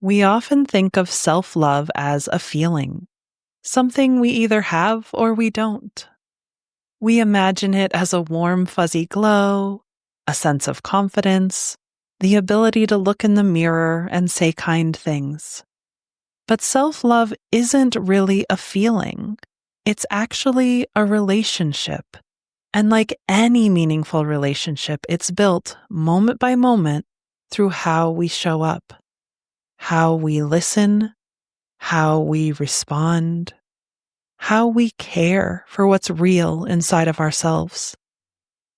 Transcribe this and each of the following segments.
We often think of self-love as a feeling, something we either have or we don't. We imagine it as a warm, fuzzy glow, a sense of confidence, the ability to look in the mirror and say kind things. But self-love isn't really a feeling. It's actually a relationship. And like any meaningful relationship, it's built moment by moment through how we show up, how we listen, how we respond, how we care for what's real inside of ourselves.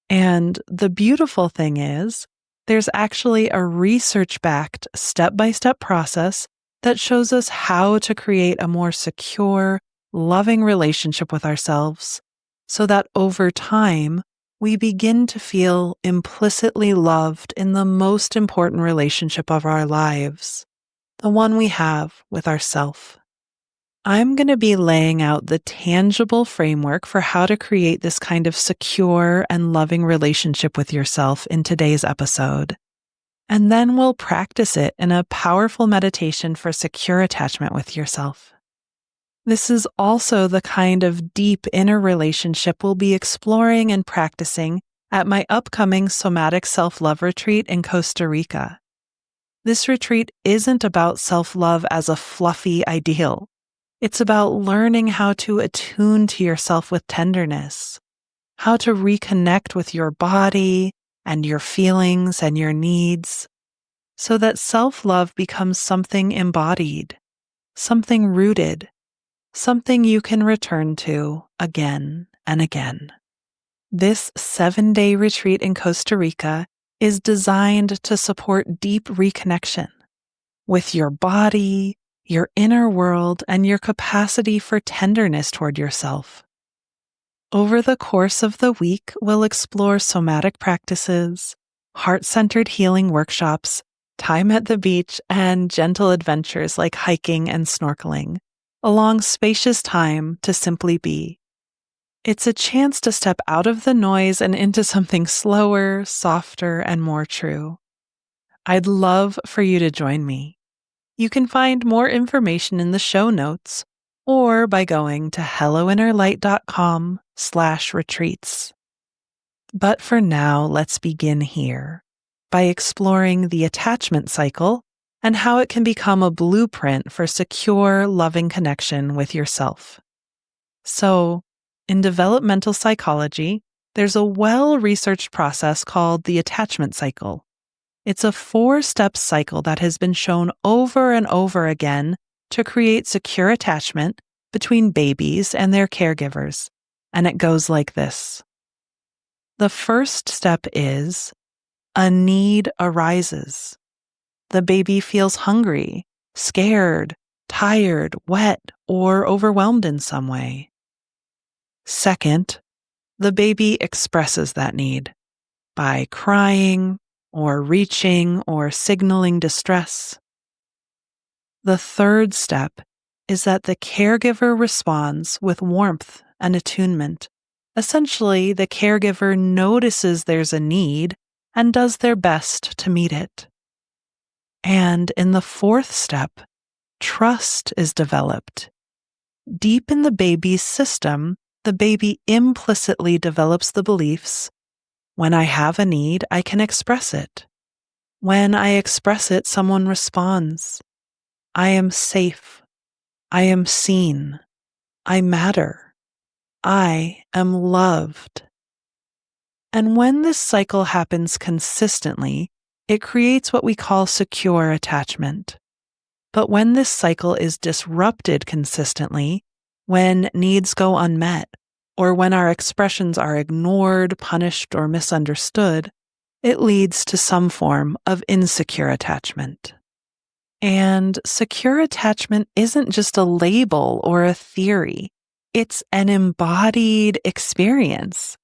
And the beautiful thing is, there's actually a research-backed step-by-step process that shows us how to create a more secure, loving relationship with ourselves so that over time, we begin to feel implicitly loved in the most important relationship of our lives, the one we have with ourself. I'm going to be laying out the tangible framework for how to create this kind of secure and loving relationship with yourself in today's episode. And then we'll practice it in a powerful meditation for secure attachment with yourself. This is also the kind of deep inner relationship we'll be exploring and practicing at my upcoming Somatic Self-Love Retreat in Costa Rica. This retreat isn't about self-love as a fluffy ideal. It's about learning how to attune to yourself with tenderness, how to reconnect with your body and your feelings and your needs, so that self-love becomes something embodied, something rooted, something you can return to again and again. This 7-day retreat in Costa Rica is designed to support deep reconnection with your body, your inner world, and your capacity for tenderness toward yourself. Over the course of the week, we'll explore somatic practices, heart-centered healing workshops, time at the beach, and gentle adventures like hiking and snorkeling, along spacious time to simply be. It's a chance to step out of the noise and into something slower, softer, and more true. I'd love for you to join me. You can find more information in the show notes or by going to helloinnerlight.com/retreats. But for now, let's begin here by exploring the attachment cycle and how it can become a blueprint for secure, loving connection with yourself. So, in developmental psychology, there's a well-researched process called the attachment cycle. It's a 4-step cycle that has been shown over and over again to create secure attachment between babies and their caregivers, and it goes like this. The first step is a need arises. The baby feels hungry, scared, tired, wet, or overwhelmed in some way. Second, the baby expresses that need by crying, or reaching, or signaling distress. The third step is that the caregiver responds with warmth and attunement. Essentially, the caregiver notices there's a need and does their best to meet it. And in the fourth step, trust is developed. Deep in the baby's system, the baby implicitly develops the beliefs: when I have a need, I can express it. When I express it, someone responds. I am safe. I am seen. I matter. I am loved. And when this cycle happens consistently, it creates what we call secure attachment. But when this cycle is disrupted consistently, when needs go unmet, or when our expressions are ignored, punished, or misunderstood, it leads to some form of insecure attachment. And secure attachment isn't just a label or a theory. It's an embodied experience.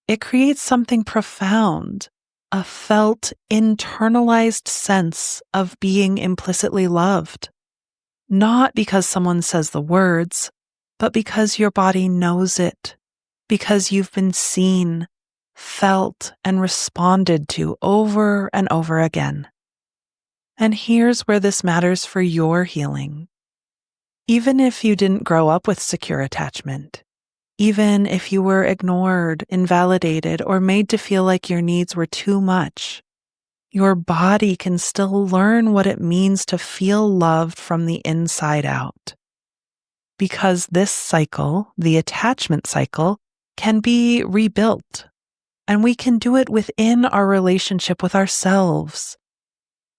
It creates something profound, a felt, internalized sense of being implicitly loved. Not because someone says the words, but because your body knows it. Because you've been seen, felt, and responded to over and over again. And here's where this matters for your healing. Even if you didn't grow up with secure attachment, even if you were ignored, invalidated, or made to feel like your needs were too much, your body can still learn what it means to feel loved from the inside out. Because this cycle, the attachment cycle, can be rebuilt, and we can do it within our relationship with ourselves.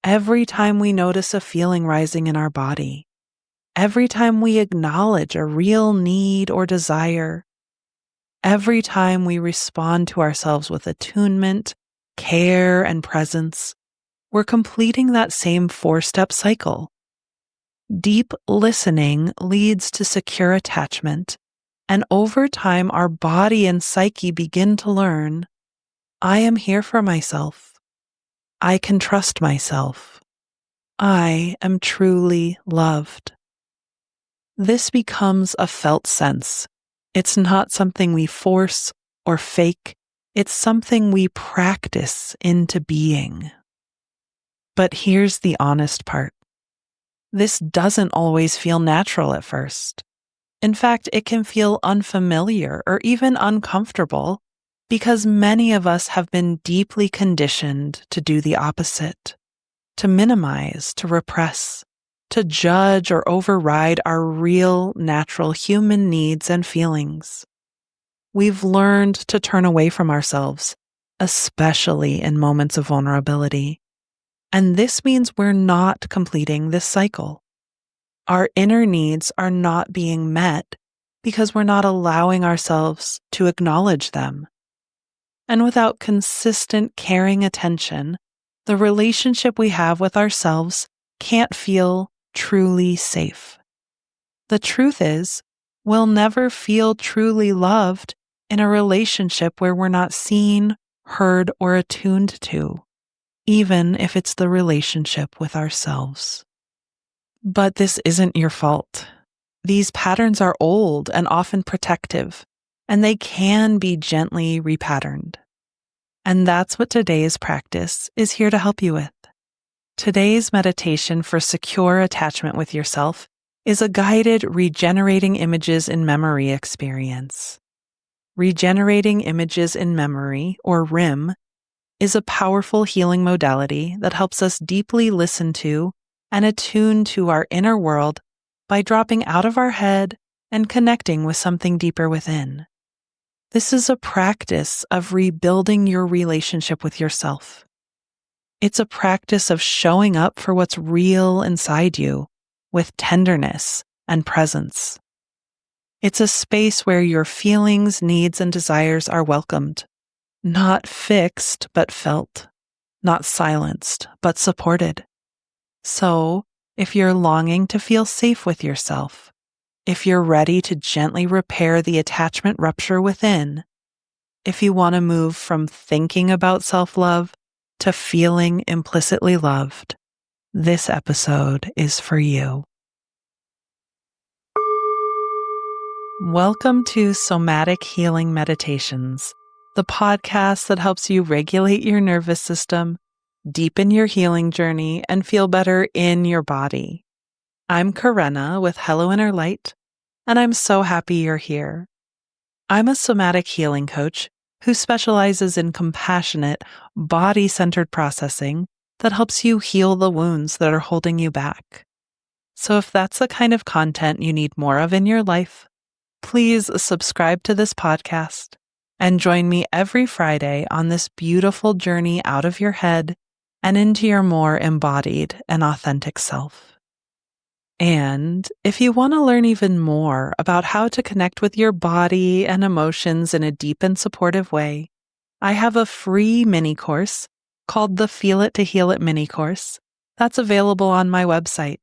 Every time we notice a feeling rising in our body, every time we acknowledge a real need or desire, every time we respond to ourselves with attunement, care, and presence, we're completing that same 4-step cycle. Deep listening leads to secure attachment, and over time, our body and psyche begin to learn, I am here for myself. I can trust myself. I am truly loved. This becomes a felt sense. It's not something we force or fake. It's something we practice into being. But here's the honest part. This doesn't always feel natural at first. In fact, it can feel unfamiliar or even uncomfortable because many of us have been deeply conditioned to do the opposite, to minimize, to repress, to judge or override our real, natural human needs and feelings. We've learned to turn away from ourselves, especially in moments of vulnerability. And this means we're not completing this cycle. Our inner needs are not being met because we're not allowing ourselves to acknowledge them. And without consistent, caring attention, the relationship we have with ourselves can't feel truly safe. The truth is, we'll never feel truly loved in a relationship where we're not seen, heard, or attuned to, even if it's the relationship with ourselves. But this isn't your fault. These patterns are old and often protective, and they can be gently repatterned. And that's what today's practice is here to help you with. Today's meditation for secure attachment with yourself is a guided regenerating images in memory experience. Regenerating images in memory, or RIM, is a powerful healing modality that helps us deeply listen to and attune to our inner world by dropping out of our head and connecting with something deeper within. This is a practice of rebuilding your relationship with yourself. It's a practice of showing up for what's real inside you with tenderness and presence. It's a space where your feelings, needs, and desires are welcomed, not fixed but felt, not silenced but supported. So, if you're longing to feel safe with yourself, if you're ready to gently repair the attachment rupture within, if you want to move from thinking about self-love to feeling implicitly loved, this episode is for you. Welcome to Somatic Healing Meditations, the podcast that helps you regulate your nervous system, deepen your healing journey, and feel better in your body. I'm Karenna with Hello Inner Light, and I'm so happy you're here. I'm a somatic healing coach who specializes in compassionate, body-centered processing that helps you heal the wounds that are holding you back. So if that's the kind of content you need more of in your life, please subscribe to this podcast and join me every Friday on this beautiful journey out of your head and into your more embodied and authentic self. And if you want to learn even more about how to connect with your body and emotions in a deep and supportive way, I have a free mini course called the Feel It to Heal It mini course that's available on my website.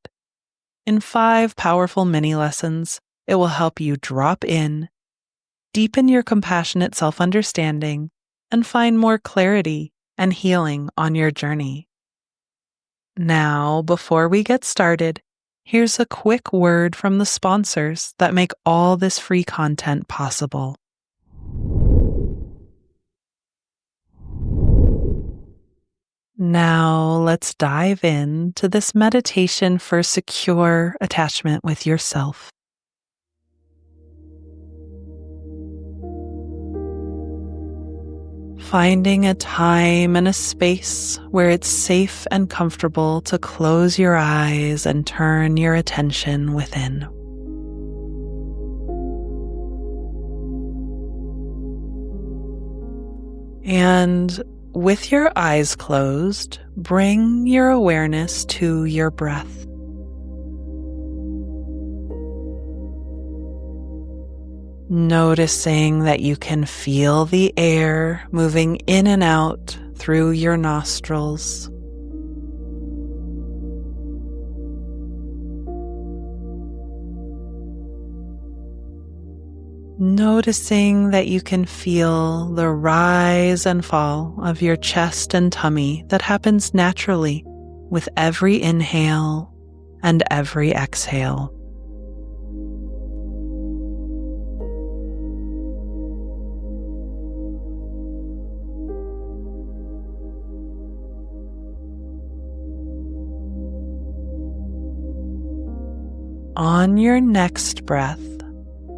In 5 powerful mini lessons, it will help you drop in, deepen your compassionate self-understanding, and find more clarity and healing on your journey. Now, before we get started, here's a quick word from the sponsors that make all this free content possible. Now let's dive into this meditation for secure attachment with yourself. Finding a time and a space where it's safe and comfortable to close your eyes and turn your attention within. And with your eyes closed, bring your awareness to your breath. Noticing that you can feel the air moving in and out through your nostrils. Noticing that you can feel the rise and fall of your chest and tummy that happens naturally with every inhale and every exhale. On your next breath,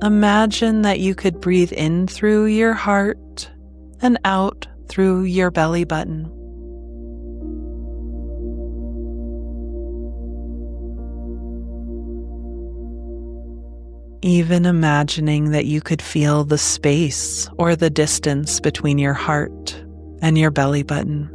imagine that you could breathe in through your heart and out through your belly button. Even imagining that you could feel the space or the distance between your heart and your belly button.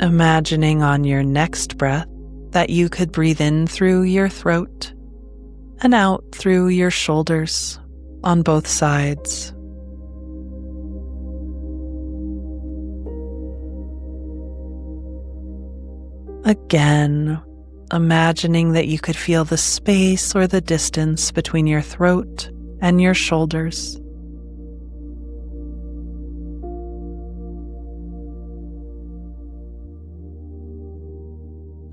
Imagining on your next breath that you could breathe in through your throat and out through your shoulders on both sides. Again, imagining that you could feel the space or the distance between your throat and your shoulders.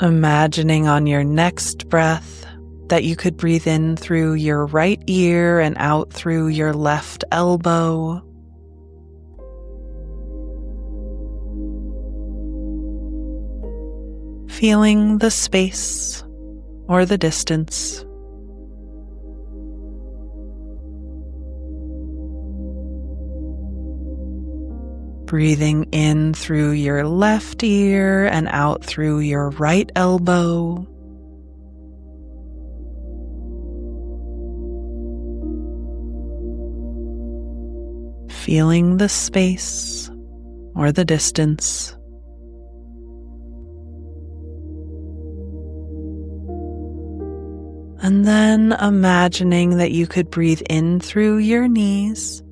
Imagining on your next breath that you could breathe in through your right ear and out through your left elbow. Feeling the space or the distance. Breathing in through your left ear and out through your right elbow. Feeling the space or the distance. And then imagining that you could breathe in through your knees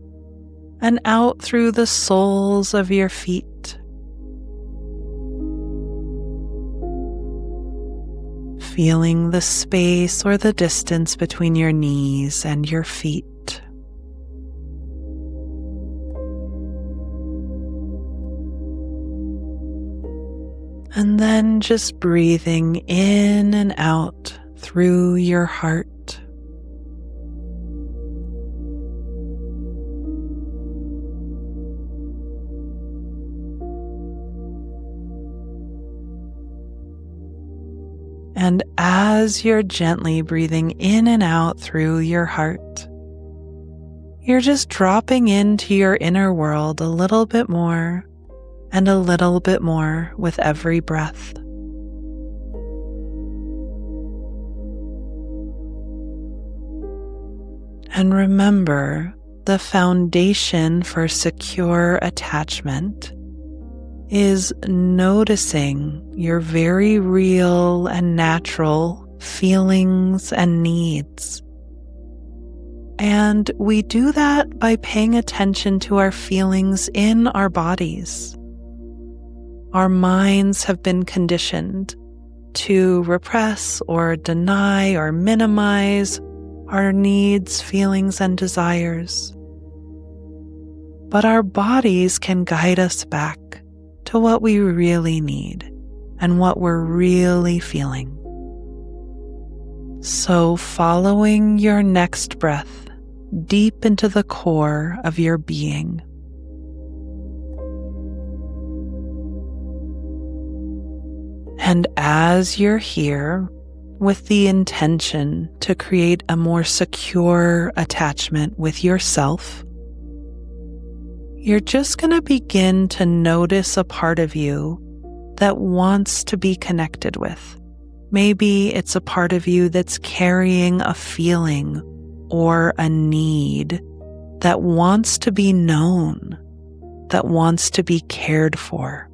and out through the soles of your feet. Feeling the space or the distance between your knees and your feet. And then just breathing in and out through your heart. And as you're gently breathing in and out through your heart, you're just dropping into your inner world a little bit more and a little bit more with every breath. And remember, the foundation for secure attachment is noticing your very real and natural feelings and needs. And we do that by paying attention to our feelings in our bodies. Our minds have been conditioned to repress or deny or minimize our needs, feelings, and desires. But our bodies can guide us back to what we really need and what we're really feeling. So, following your next breath deep into the core of your being, and as you're here with the intention to create a more secure attachment with yourself, you're just going to begin to notice a part of you that wants to be connected with. Maybe it's a part of you that's carrying a feeling or a need that wants to be known, that wants to be cared for.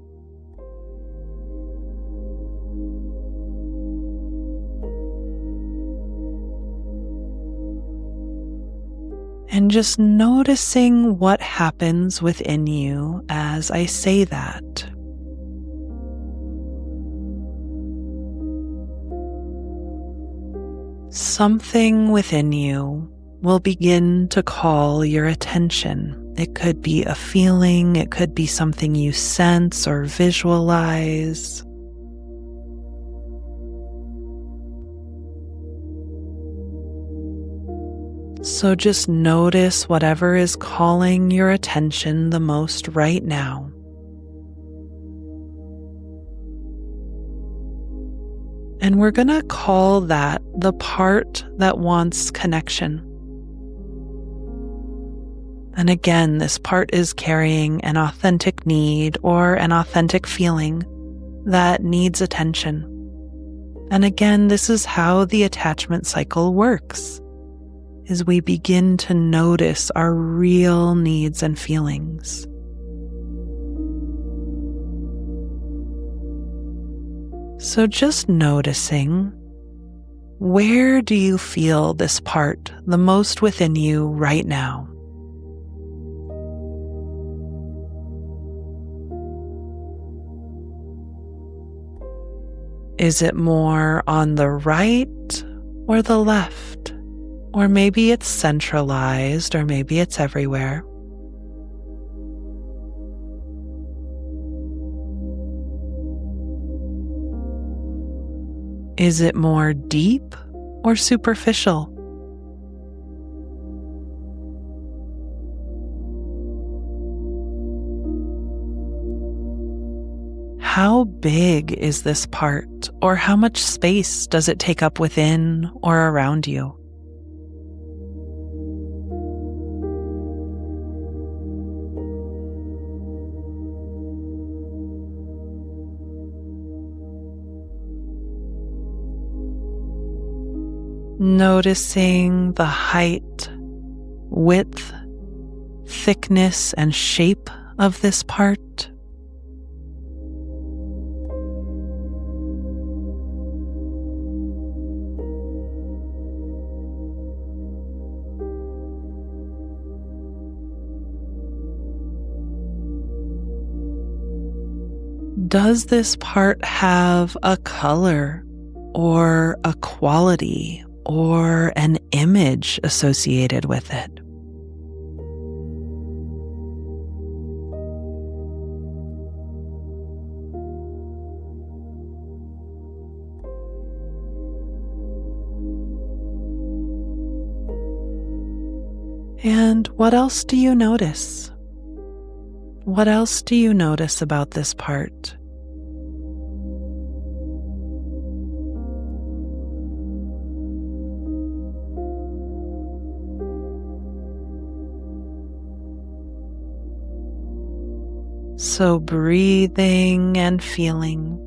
And just noticing what happens within you as I say that. Something within you will begin to call your attention. It could be a feeling, it could be something you sense or visualize. So just notice whatever is calling your attention the most right now. And we're going to call that the part that wants connection. And again, this part is carrying an authentic need or an authentic feeling that needs attention. And again, this is how the attachment cycle works, is we begin to notice our real needs and feelings. So just noticing, where do you feel this part the most within you right now? Is it more on the right or the left? Or maybe it's centralized, or maybe it's everywhere. Is it more deep or superficial? How big is this part, or how much space does it take up within or around you? Noticing the height, width, thickness, and shape of this part. Does this part have a color or a quality or an image associated with it? And what else do you notice? What else do you notice about this part? So breathing and feeling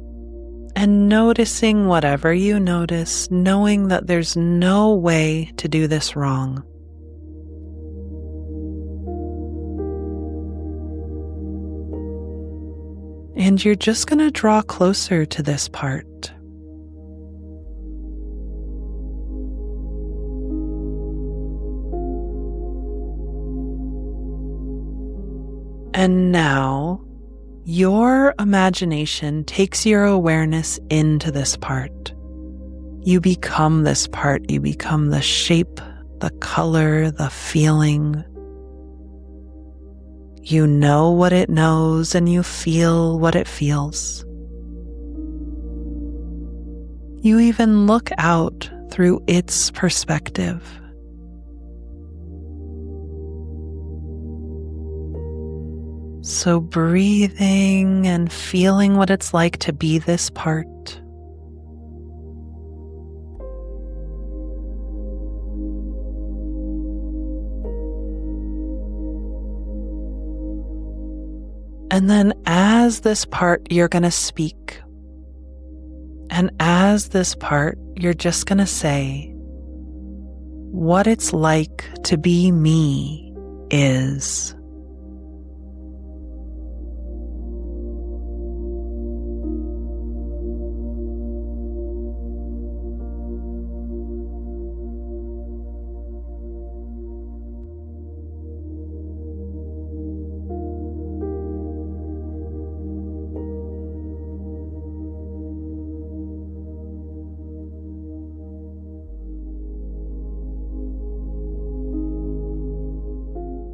and noticing whatever you notice, knowing that there's no way to do this wrong. And you're just going to draw closer to this part. And now, your imagination takes your awareness into this part. You become this part. You become the shape, the color, the feeling. You know what it knows and you feel what it feels. You even look out through its perspective. So breathing and feeling what it's like to be this part. And then as this part, you're going to speak. And as this part, you're just going to say, what it's like to be me is.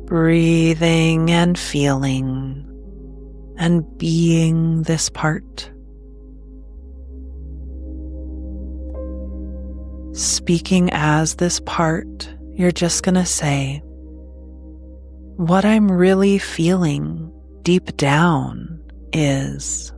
Breathing and feeling and being this part. Speaking as this part, you're just going to say, what I'm really feeling deep down is.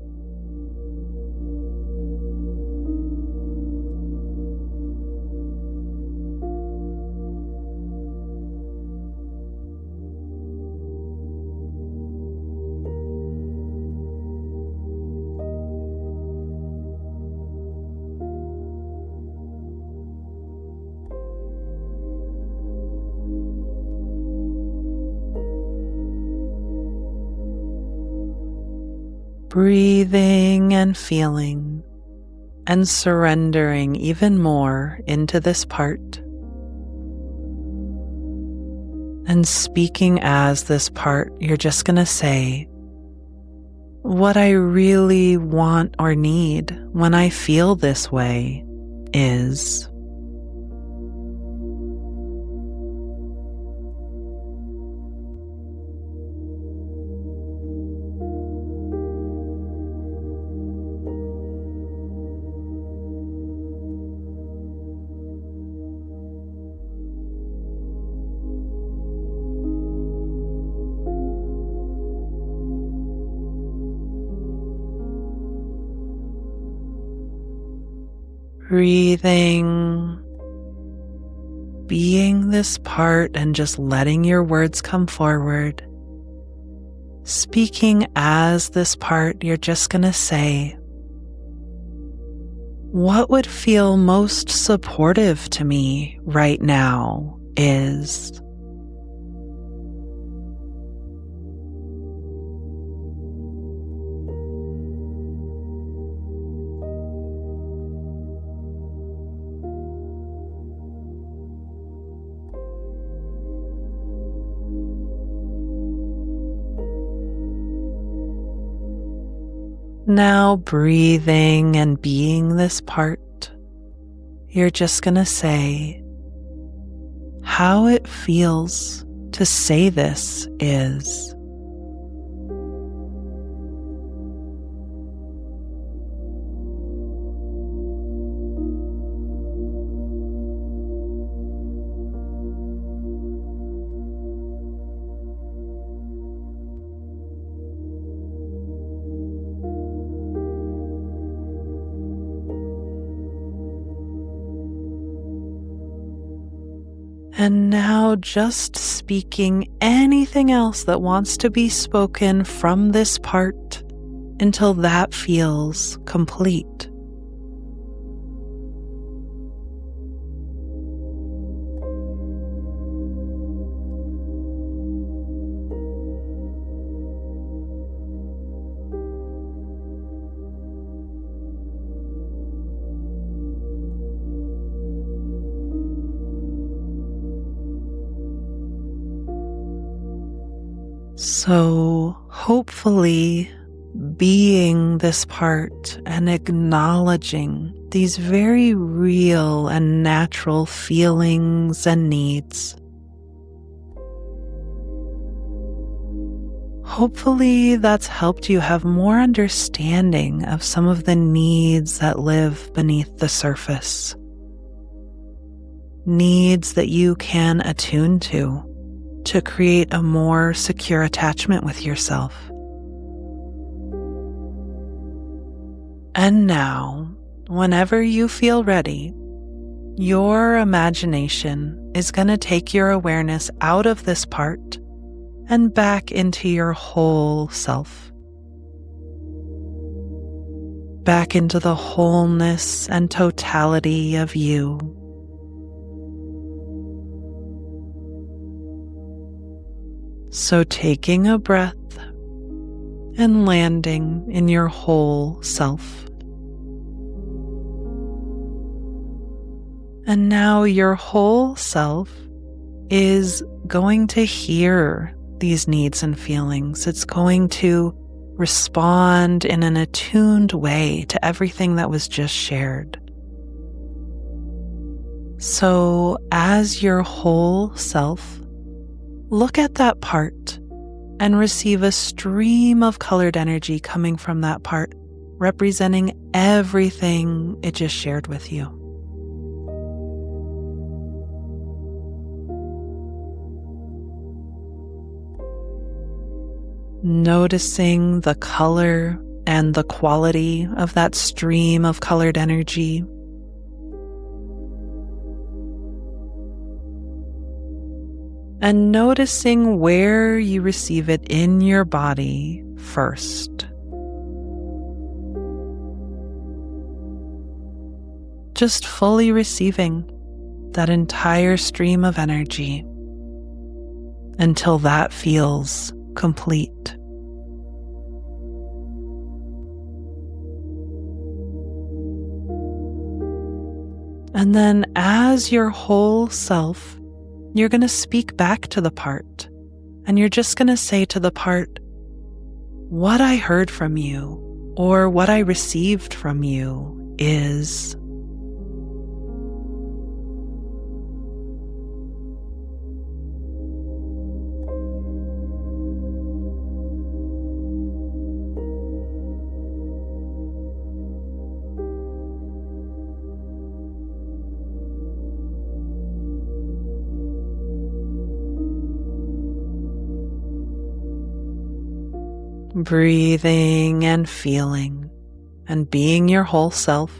Breathing and feeling and surrendering even more into this part. And speaking as this part, you're just going to say, what I really want or need when I feel this way is. Breathing, being this part and just letting your words come forward. Speaking as this part, you're just going to say, what would feel most supportive to me right now is. Now breathing and being this part, you're just going to say, how it feels to say this is. And now just speaking anything else that wants to be spoken from this part until that feels complete. So hopefully being this part and acknowledging these very real and natural feelings and needs. Hopefully that's helped you have more understanding of some of the needs that live beneath the surface. needs that you can attune to create a more secure attachment with yourself. And now, whenever you feel ready, your imagination is going to take your awareness out of this part and back into your whole self. Back into the wholeness and totality of you. So taking a breath and landing in your whole self. And now your whole self is going to hear these needs and feelings. It's going to respond in an attuned way to everything that was just shared. So as your whole self, look at that part and receive a stream of colored energy coming from that part, representing everything it just shared with you. Noticing the color and the quality of that stream of colored energy. And noticing where you receive it in your body first. Just fully receiving that entire stream of energy until that feels complete. And then as your whole self, you're going to speak back to the part, and you're just going to say to the part, what I heard from you or what I received from you is. Breathing and feeling and being your whole self.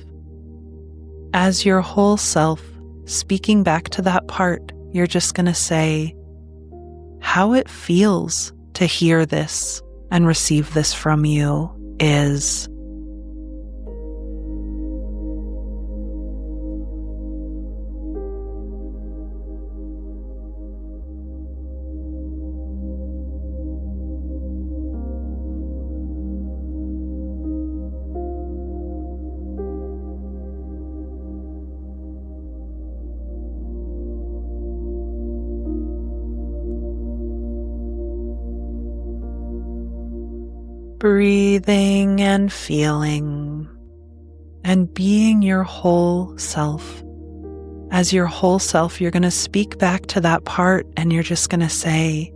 As your whole self, speaking back to that part, you're just going to say how it feels to hear this and receive this from you is. Breathing and feeling and being your whole self. As your whole self, you're going to speak back to that part and you're just going to say,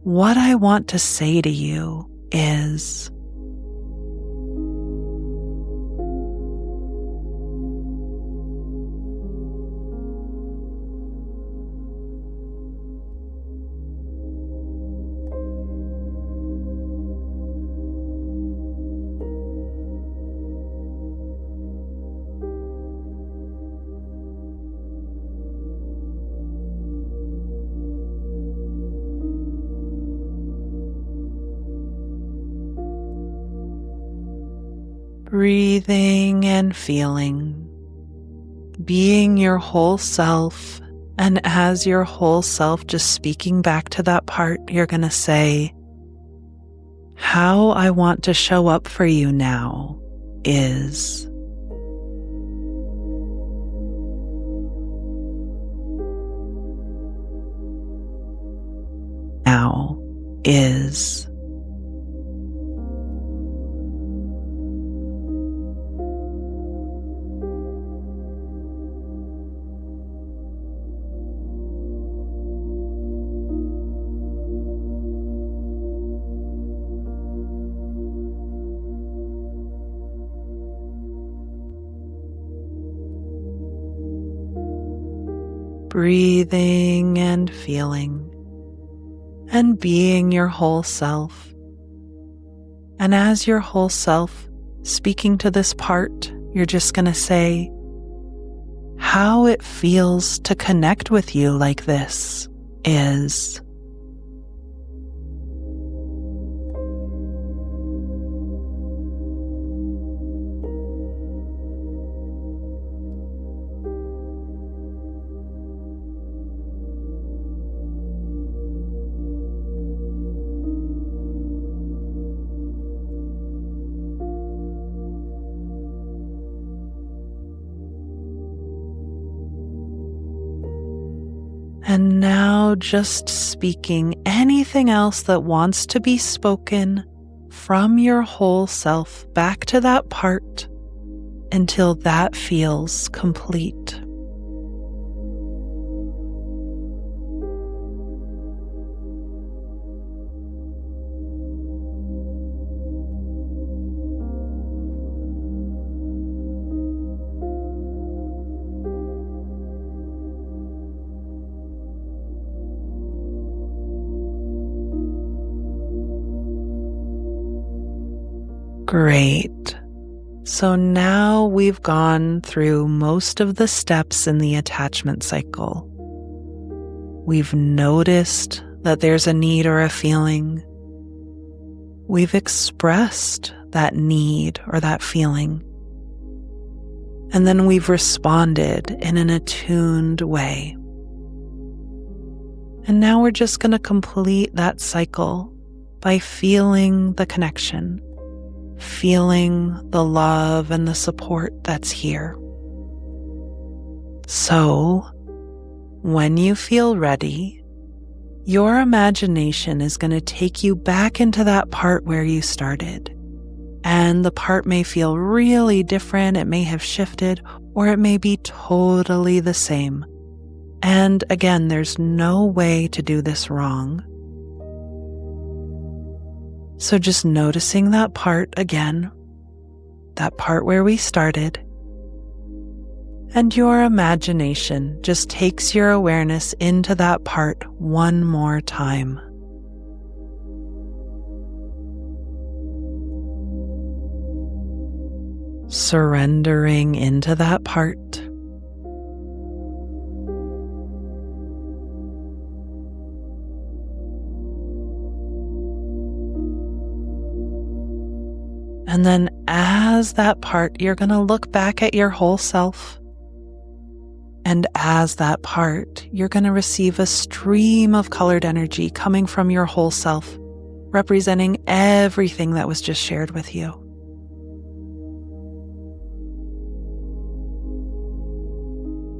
what I want to say to you is. Breathing and feeling, being your whole self, and as your whole self, just speaking back to that part, you're going to say, how I want to show up for you now is. Now is. breathing and feeling and being your whole self. And as your whole self, speaking to this part, you're just going to say how it feels to connect with you like this is. And now just speaking anything else that wants to be spoken from your whole self back to that part until that feels complete. Great. So now we've gone through most of the steps in the attachment cycle. We've noticed that there's a need or a feeling. We've expressed that need or that feeling. And then we've responded in an attuned way. And now we're just going to complete that cycle by feeling the connection. Feeling the love and the support that's here. So, when you feel ready, your imagination is going to take you back into that part where you started. And the part may feel really different, it may have shifted, or it may be totally the same. And again, there's no way to do this wrong. So just noticing that part again, that part where we started, and your imagination just takes your awareness into that part one more time. Surrendering into that part. And then as that part, you're going to look back at your whole self. And as that part, you're going to receive a stream of colored energy coming from your whole self, representing everything that was just shared with you.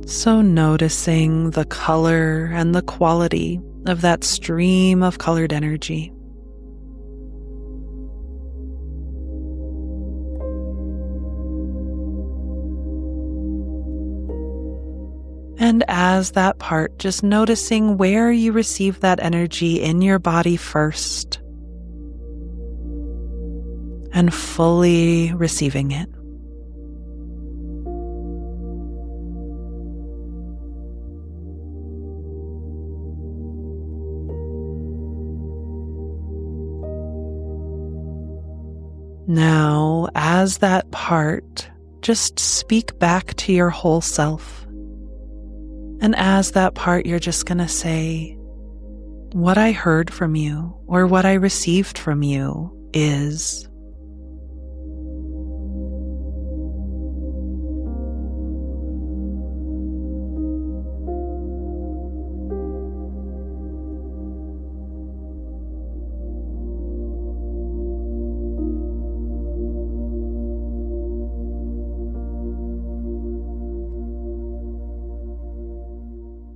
So noticing the color and the quality of that stream of colored energy. And as that part, just noticing where you receive that energy in your body first, and fully receiving it. Now, as that part, just speak back to your whole self. And as that part, you're just going to say, what I heard from you or what I received from you is.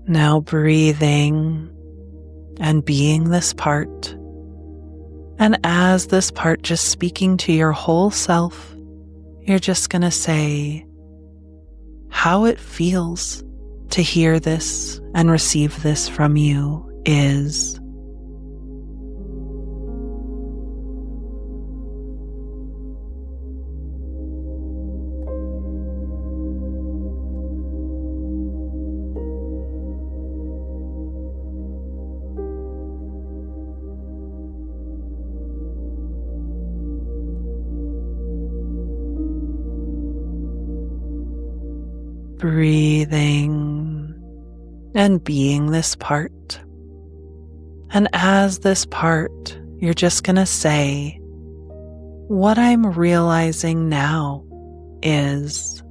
Now breathing and being this part. And as this part just speaking to your whole self, you're just going to say how it feels to hear this and receive this from you is. breathing and being this part. And as this part, you're just going to say, what I'm realizing now is.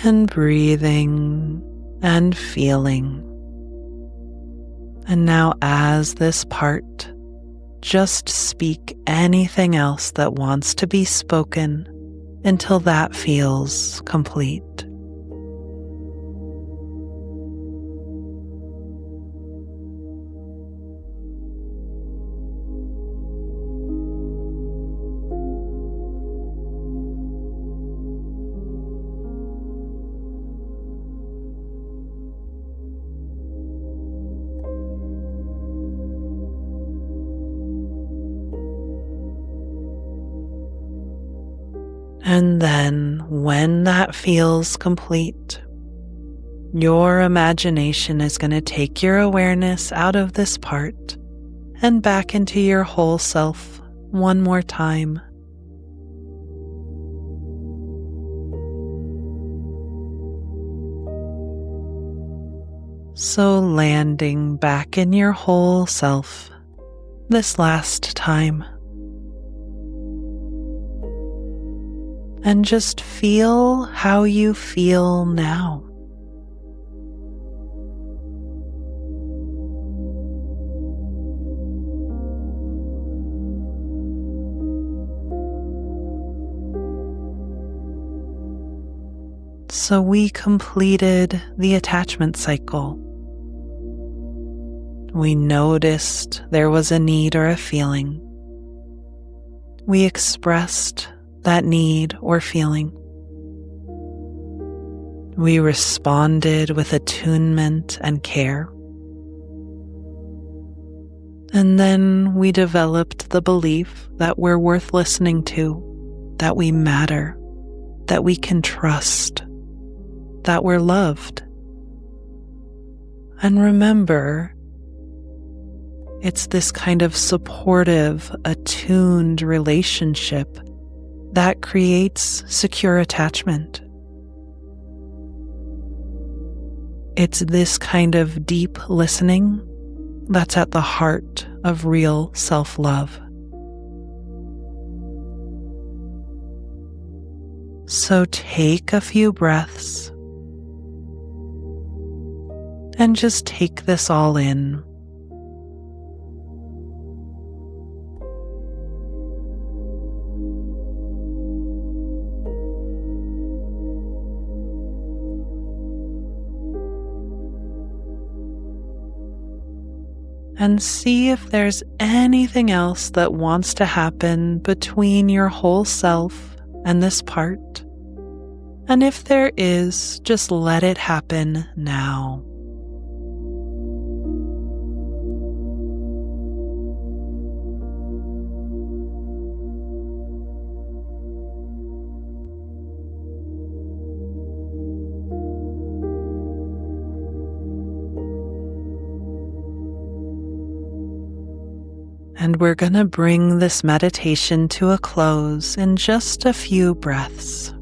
And breathing and feeling. And now, as this part, just speak anything else that wants to be spoken until that feels complete. And then, when that feels complete, your imagination is going to take your awareness out of this part and back into your whole self one more time. So, landing back in your whole self this last time. And just feel how you feel now. So we completed the attachment cycle. We noticed there was a need or a feeling. We expressed that need or feeling. We responded with attunement and care. And then we developed the belief that we're worth listening to, that we matter, that we can trust, that we're loved. And remember, it's this kind of supportive, attuned relationship that creates secure attachment. It's this kind of deep listening that's at the heart of real self-love. So take a few breaths and just take this all in. And see if there's anything else that wants to happen between your whole self and this part. And if there is, just let it happen now. And we're going to bring this meditation to a close in just a few breaths.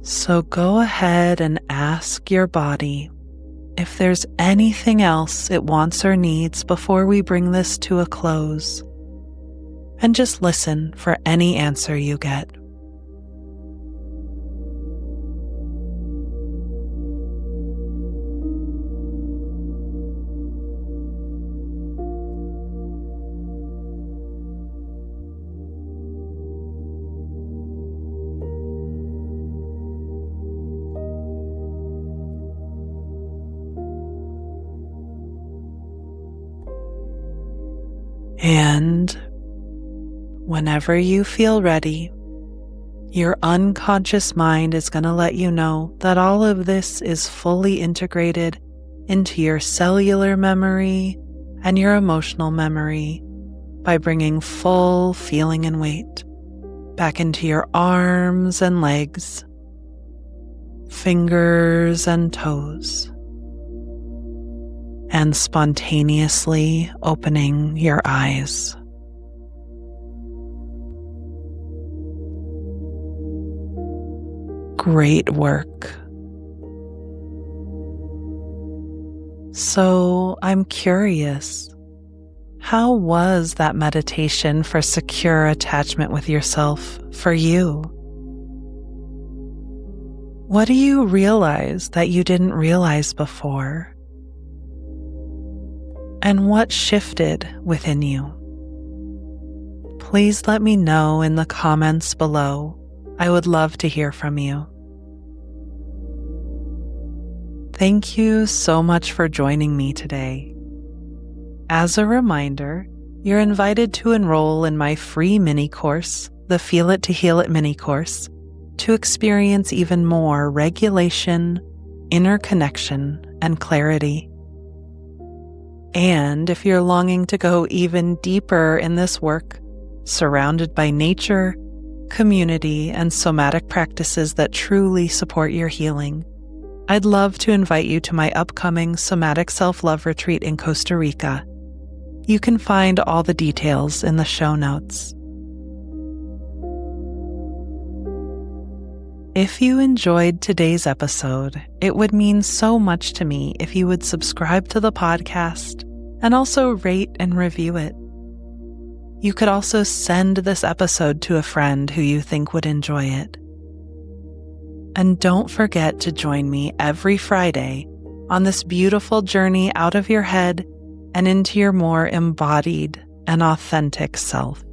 So go ahead and ask your body if there's anything else it wants or needs before we bring this to a close. And just listen for any answer you get. And whenever you feel ready, Your unconscious mind is going to let you know that all of this is fully integrated into your cellular memory and your emotional memory by bringing full feeling and weight back into your arms and legs, fingers and toes, and spontaneously opening your eyes. Great work. So I'm curious, how was that meditation for secure attachment with yourself for you? What do you realize that you didn't realize before? And what shifted within you? Please let me know in the comments below. I would love to hear from you. Thank you so much for joining me today. As a reminder, you're invited to enroll in my free mini course, the Feel It to Heal It mini course, to experience even more regulation, inner connection, and clarity. And if you're longing to go even deeper in this work, surrounded by nature, community, and somatic practices that truly support your healing, I'd love to invite you to my upcoming Somatic Self-Love Retreat in Costa Rica. You can find all the details in the show notes. If you enjoyed today's episode, it would mean so much to me if you would subscribe to the podcast and also rate and review it. You could also send this episode to a friend who you think would enjoy it. And don't forget to join me every Friday on this beautiful journey out of your head and into your more embodied and authentic self.